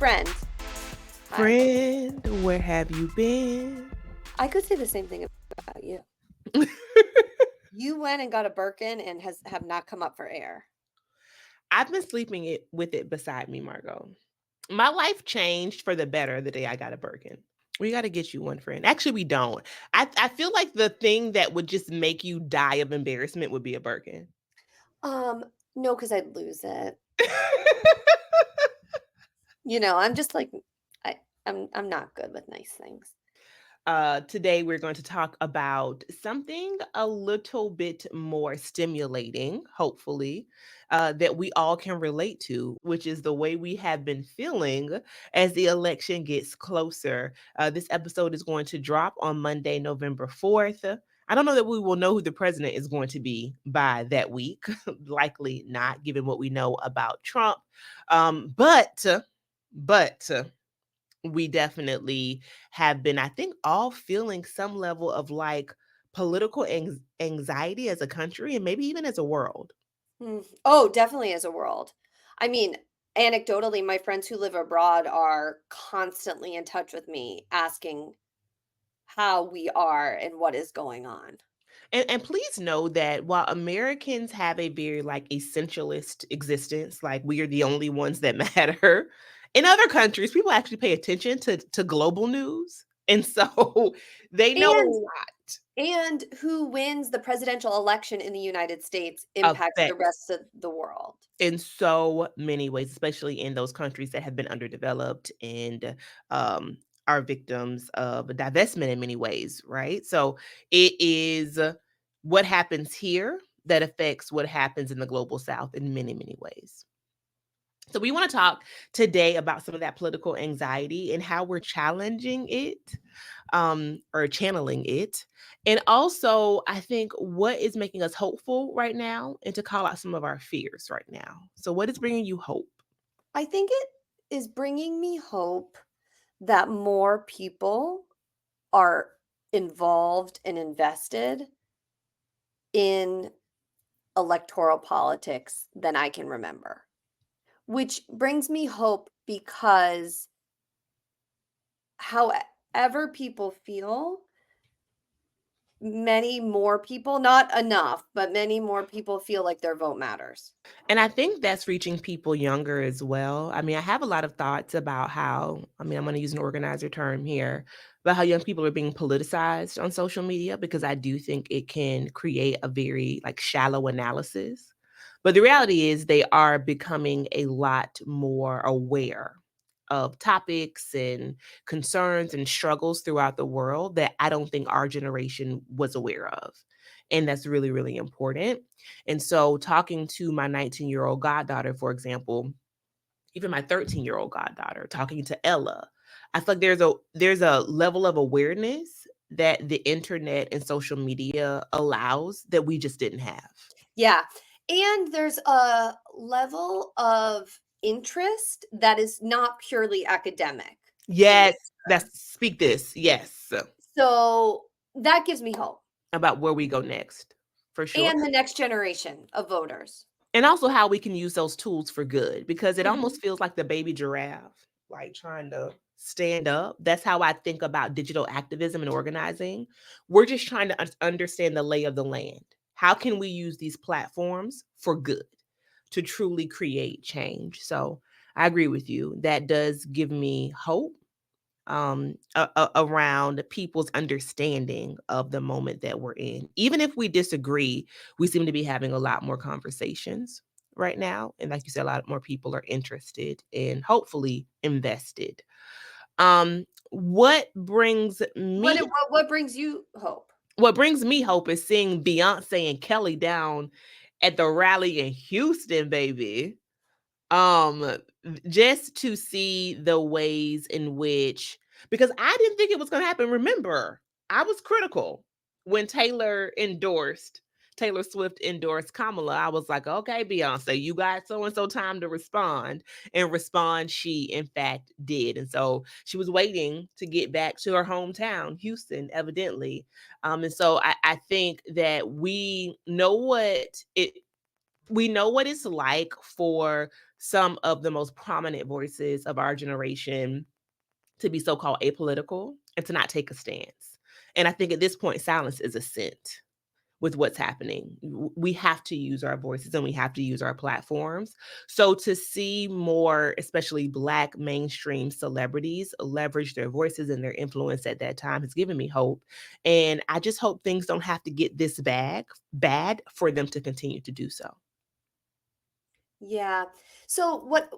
Friend. Hi. Friend, where have you been? I could say the same thing about you. You went and got a Birkin and have not come up for air. I've been sleeping with it beside me, Margo. My life changed for the better the day I got a Birkin. We got to get you one, friend. Actually, we don't. I feel like the thing that would just make you die of embarrassment would be a Birkin. Um, no, because I'd lose it. I'm just like I'm not good with nice things. Today, we're going to talk about something a little bit more stimulating, hopefully, that we all can relate to, which is the way we have been feeling as the election gets closer. This episode is going to drop on Monday, November 4th. I don't know that we will know who the president is going to be by that week. Likely not, given what we know about Trump. But we definitely have been, I think, all feeling some level of like political anxiety as a country and maybe even as a world. Oh, definitely as a world. I mean, anecdotally, my friends who live abroad are constantly in touch with me asking how we are and what is going on. And please know that while Americans have a very like essentialist existence, like we are the only ones that matter, in other countries, people actually pay attention to global news. And so they know a And lot and who wins the presidential election in the United States impacts the affects rest of the world. in so many ways, especially in those countries that have been underdeveloped and are victims of divestment in many ways, right? So it is what happens here that affects what happens in the global south in many, many ways. So we want to talk today about some of that political anxiety and how we're challenging it or channeling it. And also, I think what is making us hopeful right now and to call out some of our fears right now. So, what is bringing you hope? I think it is bringing me hope that more people are involved and invested in electoral politics than I can remember, which brings me hope because however people feel, many more people, not enough, but many more people feel like their vote matters. And I think that's reaching people younger as well. I mean, I have a lot of thoughts about how, I mean, I'm going to use an organizer term here, about how young people are being politicized on social media because I do think it can create a very like shallow analysis. But the reality is they are becoming a lot more aware of topics and concerns and struggles throughout the world that I don't think our generation was aware of. And that's really, really important. And so, talking to my 19-year-old goddaughter, for example, even my 13-year-old goddaughter, talking to Ella, I feel like there's a level of awareness that the internet and social media allows that we just didn't have. Yeah. And there's a level of interest that is not purely academic in Yes, nature. that's speak this. Yes, So that gives me hope. about where we go next, for sure. And the next generation of voters. And also how we can use those tools for good because it Mhm. almost feels like the baby giraffe, like trying to stand up. That's how I think about digital activism and organizing. We're just trying to understand the lay of the land. How can we use these platforms for good to truly create change? So I agree with you. That does give me hope around people's understanding of the moment that we're in. Even if we disagree, we seem to be having a lot more conversations right now. And like you said, a lot more people are interested and hopefully invested. What brings What me what brings you hope? what brings me hope is seeing Beyonce and Kelly down at the rally in Houston, baby. Um, just to see the ways in which because I didn't think it was gonna happen. Remember, I was critical when Taylor Swift endorsed Kamala. I was like, okay, Beyonce, you got so and so time to respond. And respond, she in fact did. And so she was waiting to get back to her hometown, Houston, evidently. And so I think that we know what it's like for some of the most prominent voices of our generation to be so-called apolitical and to not take a stance. And I think at this point, silence is assent with what's happening. We have to use our voices and we have to use our platforms. So to see more, especially Black mainstream celebrities leverage their voices and their influence at that time has given me hope. And I just hope things don't have to get this bad for them to continue to do so. Yeah. So what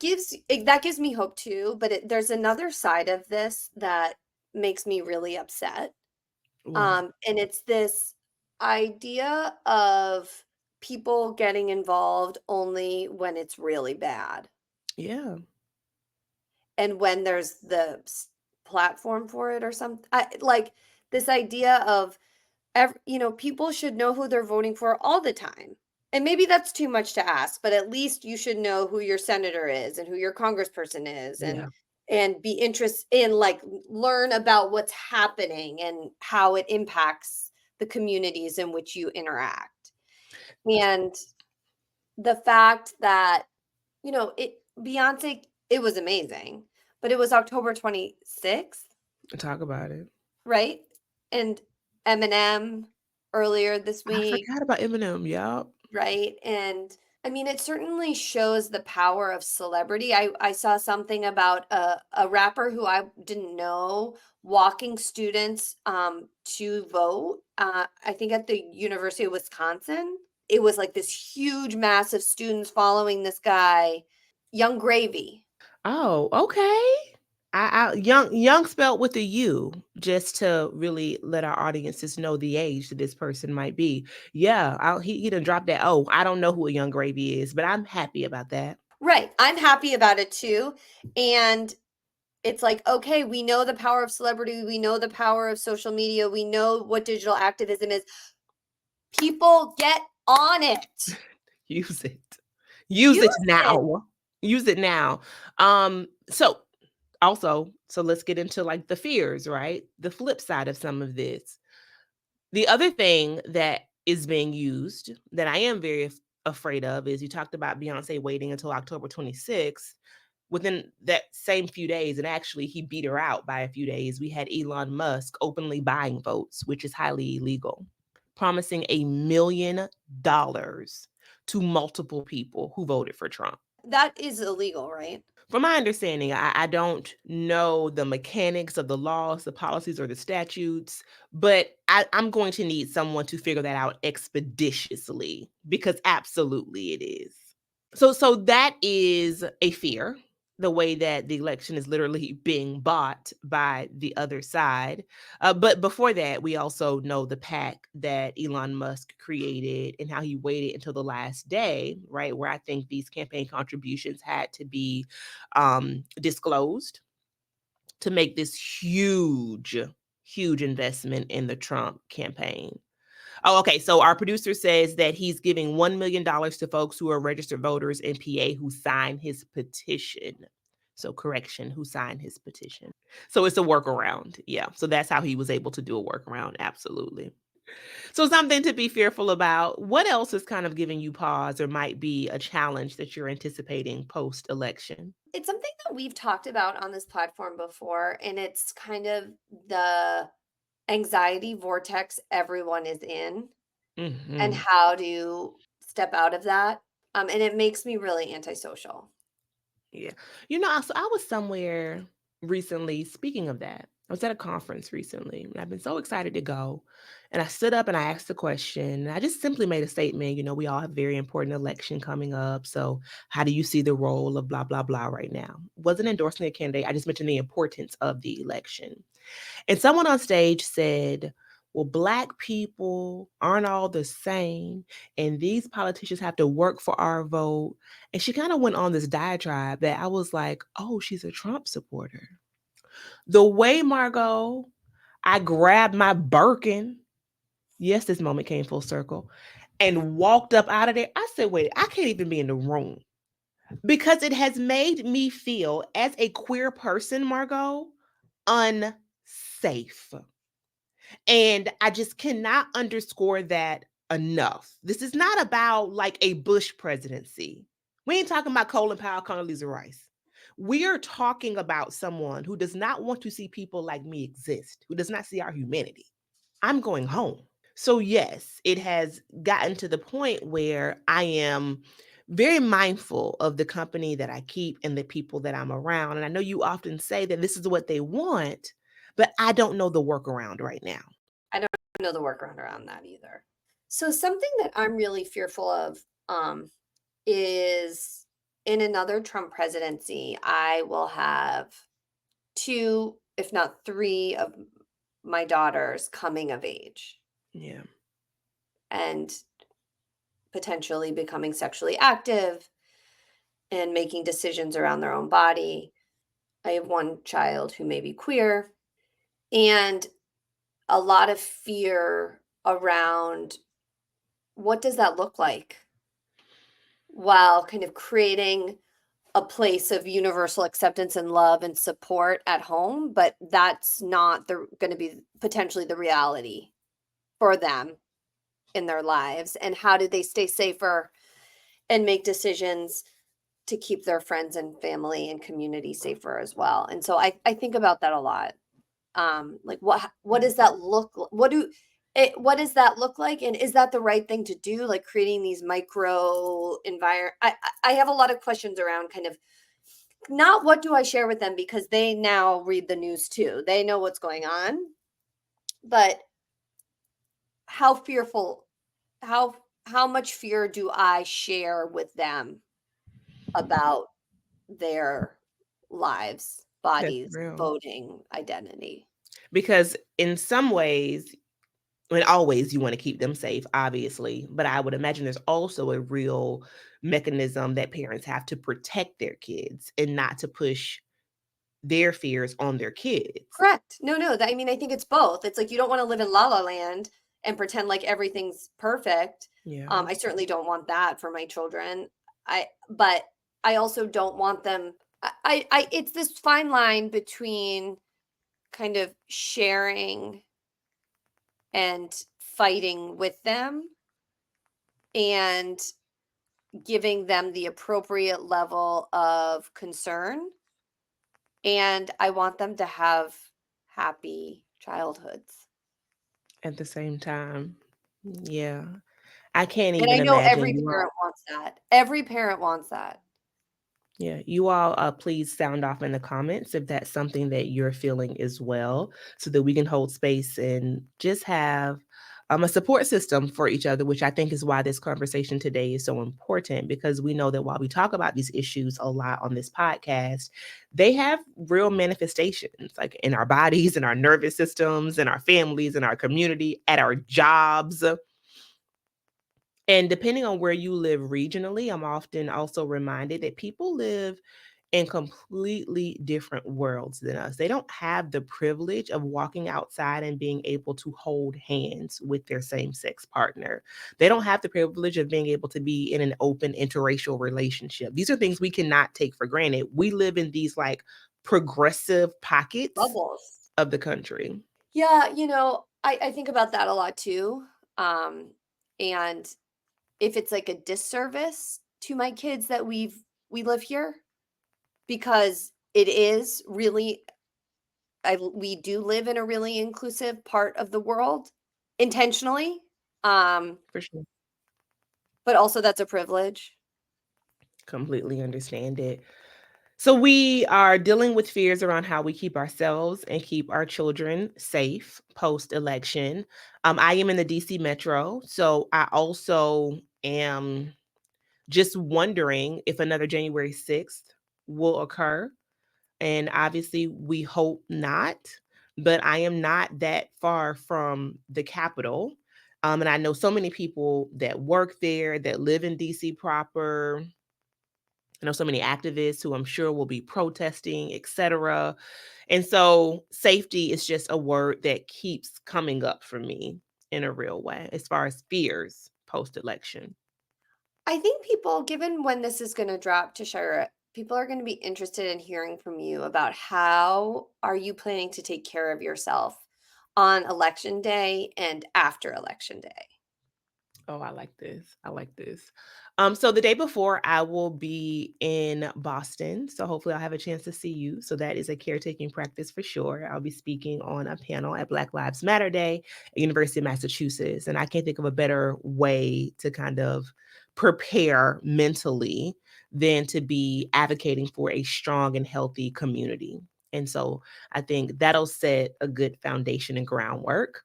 that gives me hope too, but there's another side of this that makes me really upset. What? And it's this idea of people getting involved only when it's really bad Yeah. and when there's the platform for it or something. Like this idea of people should know who they're voting for all the time. And maybe that's too much to ask, but at least you should know who your senator is and who your congressperson is Yeah. and be interested in like learn about what's happening and how it impacts the communities in which you interact. And the fact that, Beyonce, it was amazing, but it was October 26th, Talk about it. right? And Eminem earlier this I week, forgot about Eminem. Yup. right? And I mean, it certainly shows the power of celebrity. I saw something about a rapper who I didn't know walking students to vote. I think at the University of Wisconsin. It was like this huge mass of students following this guy, Young Gravy. Oh, okay. Young spelled with a U, just to really let our audiences know the age that this person might be. Yeah, he done dropped that. Oh, I don't know who a Young Gravy is, but I'm happy about that. Right. I'm happy about it too. And it's like, okay, we know the power of celebrity, we know the power of social media, we know what digital activism is. People get on it. Use it. Use it Use it. now. Use it now. So also, so let's get into like the fears, right? The flip side of some of this. The other thing that is being used that I am very afraid of is you talked about Beyonce waiting until October 26th. Within that same few days, and actually he beat her out by a few days, we had Elon Musk openly buying votes, which is highly illegal, promising $1 million to multiple people who voted for Trump. That is illegal, right? From my understanding, I don't know the mechanics of the laws, the policies, or the statutes, but I'm going to need someone to figure that out expeditiously because absolutely it is. So that is a fear, the way that the election is literally being bought by the other side. But before that, we also know the pack that Elon Musk created and how he waited until the last day, right? Where I think these campaign contributions had to be disclosed to make this huge investment in the Trump campaign. Oh, okay. So our producer says that he's giving $1 million to folks who are registered voters in PA who sign his petition. So correction, who signed his petition. So it's a workaround. Yeah. So that's how he was able to do a workaround. Absolutely. So something to be fearful about. What else is kind of giving you pause or might be a challenge that you're anticipating post election? It's something that we've talked about on this platform before, and it's kind of the anxiety vortex everyone is in and Hmm. how to step out of that. And it makes me really antisocial. Yeah. So I was somewhere recently, speaking of that, I was at a conference recently and I've been so excited to go. And I stood up and I asked a question. And I just simply made a statement, we all have a very important election coming up. So how do you see the role of blah, blah, blah right now? Wasn't endorsing a candidate. I just mentioned the importance of the election. And someone on stage said, well, Black people aren't all the same, and these politicians have to work for our vote. And she kind of went on this diatribe that I was like, oh, she's a Trump supporter. The way, Margot, I grabbed my Birkin, yes, this moment came full circle, and walked up out of there. I said, wait, I can't even be in the room because it has made me feel, as a queer person, Margot, unsafe. And I just cannot underscore that enough. This is not about like a Bush presidency. We ain't talking about Colin Powell, Condoleezza Rice. We are talking about someone who does not want to see people like me exist, who does not see our humanity. I'm going home. So, yes, it has gotten to the point where I am very mindful of the company that I keep and the people that I'm around. And I know you often say that this is what they want, but I don't know the workaround right now. I don't know the workaround around that either. So something that I'm really fearful of is in another Trump presidency, I will have two, if not three, of my daughters coming of age Yeah, and potentially becoming sexually active and making decisions around their own body. I have one child who may be queer, and a lot of fear around what does that look like while kind of creating a place of universal acceptance and love and support at home, but that's not the going to be potentially the reality for them in their lives, and how do they stay safer and make decisions to keep their friends and family and community safer as well. And so I think about that a lot. Like what does that what does that look like, and is that the right thing to do, like creating these micro environment. I have a lot of questions around kind of not what do I share with them, because they now read the news too. They know what's going on, but how fearful how how much fear do I share with them about their lives, that's bodies, real. voting, identity. Because in some ways, and always you want to keep them safe, obviously. But I would imagine there's also a real mechanism that parents have to protect their kids and not to push their fears on their kids. Correct. No, no, that I mean, I think it's both. It's like you don't wanna live in La La Land and pretend like everything's perfect. Yeah, I certainly don't want that for my children. But I also don't want them I it's this fine line between kind of sharing and fighting with them and giving them the appropriate level of concern, and I want them to have happy childhoods. at the same time. Yeah. I can't And I even know imagine every you all. parent wants that. Every parent wants that. Yeah, you all, please sound off in the comments if that's something that you're feeling as well, so that we can hold space and just have a support system for each other, which I think is why this conversation today is so important because we know that while we talk about these issues a lot on this podcast, they have real manifestations like in our bodies, in our nervous systems, in our families, in our community, at our jobs. And depending on where you live regionally, I'm often also reminded that people live in completely different worlds than us. They don't have the privilege of walking outside and being able to hold hands with their same sex partner. They don't have the privilege of being able to be in an open interracial relationship. These are things we cannot take for granted. We live in these like progressive pockets Bubbles. of the country. Yeah, I think about that a lot too. And if it's like a disservice to my kids that we live here, because it is really we do live in a really inclusive part of the world intentionally. Um, For sure. but also that's a privilege. Completely understand it. So we are dealing with fears around how we keep ourselves and keep our children safe post election. I am in the DC metro, so I also am just wondering if another January 6th will occur. And obviously, we hope not, but I am not that far from the Capitol. And I know so many people that work there, that live in DC proper. I know so many activists who I'm sure will be protesting, et cetera. And so safety is just a word that keeps coming up for me in a real way as far as fears post election. I think people, given when this is going to drop to Shira, people are going to be interested in hearing from you about how are you planning to take care of yourself on election day and after election day. Oh, I like this. I like this. So the day before, I will be in Boston. So hopefully, I'll have a chance to see you. So that is a caretaking practice for sure. I'll be speaking on a panel at Black Lives Matter Day at University of Massachusetts, and I can't think of a better way to kind of prepare mentally than to be advocating for a strong and healthy community. And so I think that'll set a good foundation and groundwork.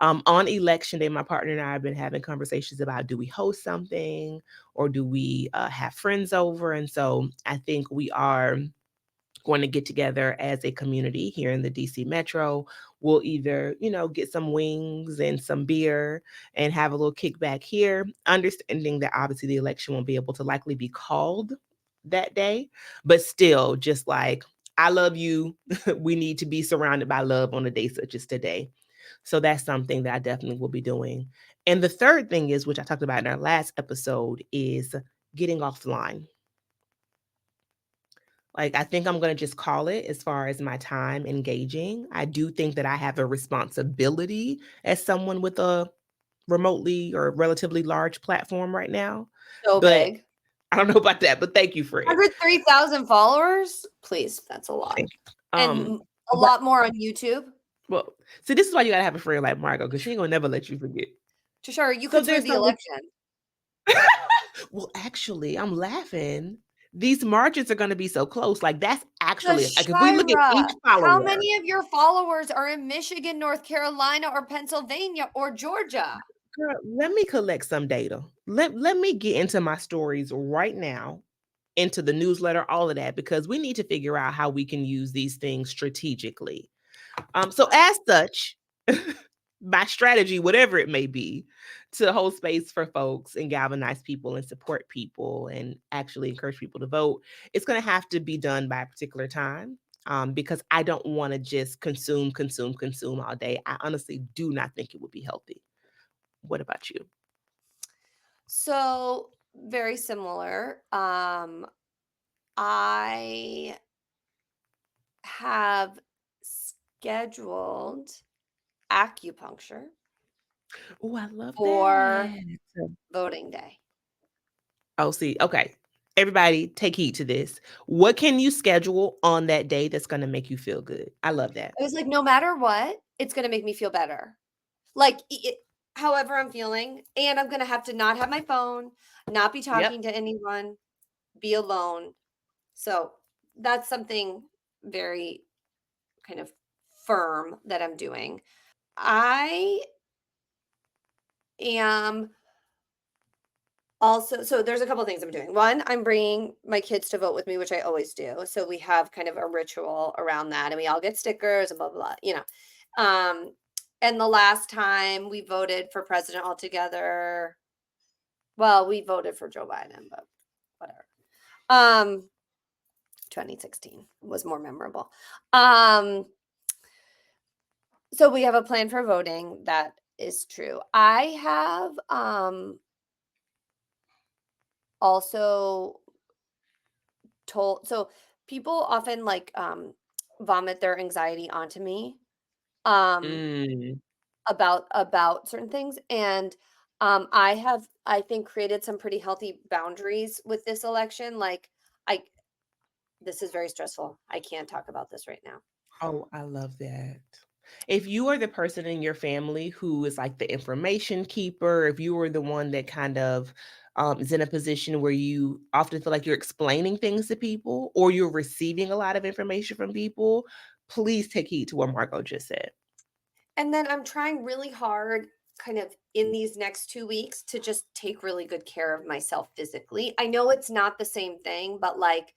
On election day, my partner and I have been having conversations about, do we host something or do we have friends over? And so I think we are going to get together as a community here in the DC metro. We'll either, get some wings and some beer and have a little kickback here, understanding that obviously the election won't be able to likely be called that day, but still just like, I love you. We need to be surrounded by love on a day such as today. So that's something that I definitely will be doing. And the third thing is, which I talked about in our last episode, is getting offline. Like, I think I'm going to just call it as far as my time engaging. I do think that I have a responsibility as someone with a remotely or relatively large platform right now. So But big. I don't know about that, but thank you for it. 103,000 followers? Please, that's a lot. Thank you. And a But lot more on YouTube. well, see, this is why you gotta have a friend like Margo, because she ain't gonna never let you forget. Tashara, you So could sway there's the no election. well, actually, I'm laughing. These margins are gonna be so close. Like, that's actually like, if we look at Tashira, each how follower, many of your followers are in Michigan, North Carolina, or Pennsylvania, or Georgia? girl, let me collect some data. Let me get into my stories right now, into the newsletter, all of that, because we need to figure out how we can use these things strategically. So Fine. as such, my strategy, whatever it may be, to hold space for folks and galvanize people and support people and actually encourage people to vote, it's going to have to be done by a particular time. Because I don't want to just consume, consume, consume all day. I honestly do not think it would be healthy. What about you? So, very similar. I have scheduled acupuncture Oh, I love for that. voting day. Oh, see, okay. Everybody, take heed to this. What can you schedule on that day that's going to make you feel good? I love that. I was like, no matter what, it's gonna make me feel better. Like, however I'm feeling, and I'm gonna have to not have my phone, not be Yep. talking to anyone, be alone. So that's something very kind of firm that I'm doing. I am also, so there's a couple things I'm doing. One, I'm bringing my kids to vote with me, which I always do. So we have kind of a ritual around that, and we all get stickers and blah blah blah. And the last time we voted for president all together, well, we voted for Joe Biden, but whatever. Um, 2016 was more memorable. Um, so we have a plan for voting. That is true. I have also told, so people often like vomit their anxiety onto me um Mm. about certain things, and I have, I think, created some pretty healthy boundaries with this election. Like, I this is very stressful. I can't talk about this right now. Oh, I love that. If you are the person in your family who is like the information keeper, if you are the one that kind of is in a position where you often feel like you're explaining things to people or you're receiving a lot of information from people, please take heed to what Marco just said. And then I'm trying really hard kind of in these next 2 weeks to just take really good care of myself physically. I know it's not the same thing, but like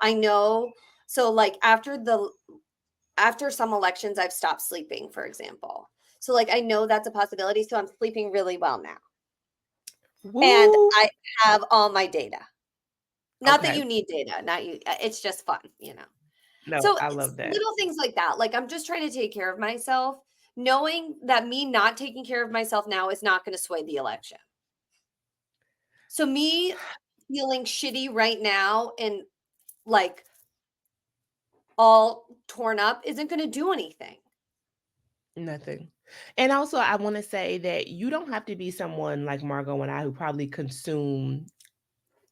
I know, so like after some elections I've stopped sleeping, for example. So like I know that's a possibility, so I'm sleeping really well now. And Woo! I have all my data. Not that Okay. you need data, not you, it's just fun. No, So I it's love that. little things like that. Like I'm just trying to take care of myself, knowing that me not taking care of myself now is not going to sway the election. So me feeling shitty right now and like all torn up isn't going to do anything. Nothing. And also, I wanna say that you don't have to be someone like Margot and I who probably consume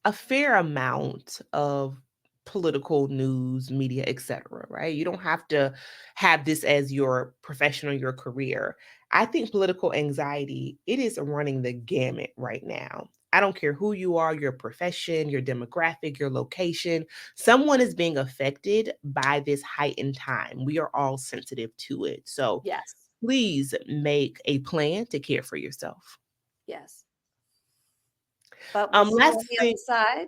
a fair amount of political news, media, etc., right? You don't have to have this as your profession or your career. I think political anxiety, it is running the gamut right now. I don't care who you are, your profession, your demographic, your location. Someone is being affected by this heightened time. We are all sensitive to it. So Yes. please make a plan to care for yourself. Yes. But we'll see you on Last the thing other side.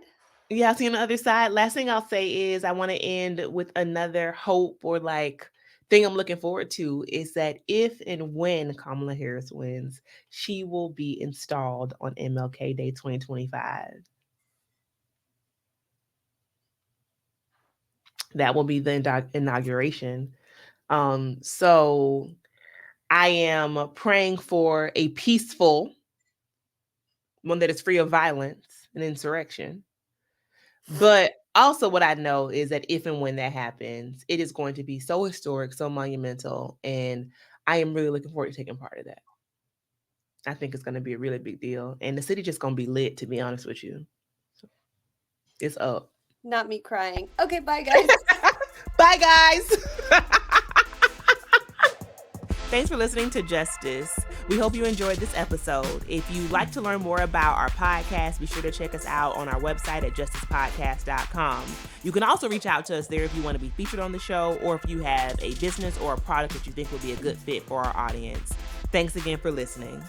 Yeah, I'll see you on the other side. Last thing I'll say is I wanna end with another hope or, like, thing I'm looking forward to is that if and when Kamala Harris wins, she will be installed on MLK Day 2025. That will be the inauguration. So I am praying for a peaceful one that is free of violence and insurrection. But also what I know is that if and when that happens, it is going to be so historic, so monumental, and I am really looking forward to taking part of that. I think it's gonna be a really big deal, and the city just gonna be lit, to be honest with you. So, it's up. Not me crying. Okay, bye, guys. Bye, guys. Thanks for listening to Justice. We hope you enjoyed this episode. If you'd like to learn more about our podcast, be sure to check us out on our website at justicepodcast.com. You can also reach out to us there if you want to be featured on the show or if you have a business or a product that you think would be a good fit for our audience. Thanks again for listening.